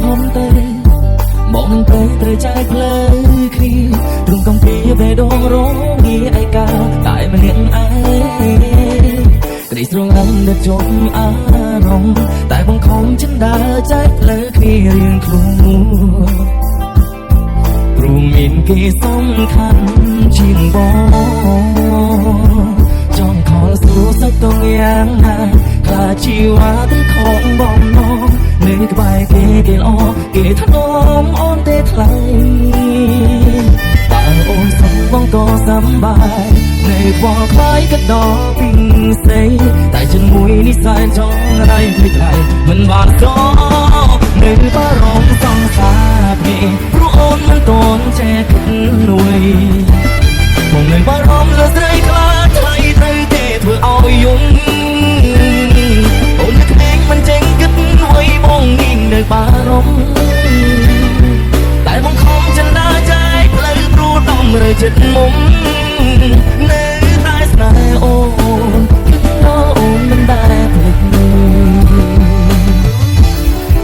ហំទៅមកនឹងទៅត្រូវចែកផ្លូវគ្នាទ្រង់កំពីបេះដូងរងងារឯកាតែម្នាក់ឯងក្តីស្រឡាញ់ដែលជប់អារម្មណ៍តែបង្ខំចិនដើរចែកផ្លូវគ្នារៀងខ្លួនព្រោះមានគេសំខាន់ជាងបងចង់ខលស្រួលសាច់តងយ៉ាងណាខ្លាចជីវ៉ាទៅខំបងនងនៅក្បែរគេល្អគេថ្នមអូនទេថ្លៃបើអូនសុខបងក៏សប្បាយនៅបងខ្លាយក៏ដល់ពីស្អីតែចិនមួយនេះសែនចង់រៃមិនថ្លៃមិនបានក៏នៅបារម្ភសង្សារគេព្រោះអូនមិនតន់ចេះគិតនួយបងនៅបារម្ភលើស្រីខ្លាចថ្លៃត្រូវទេធ្វើឲ្យយំអូនក្មេងមិនចេញគិតអ្វីបងនេះនៅបារម្ភតែបងខំចិនដើរចែកផ្លូវព្រោះដំរើចិត្តម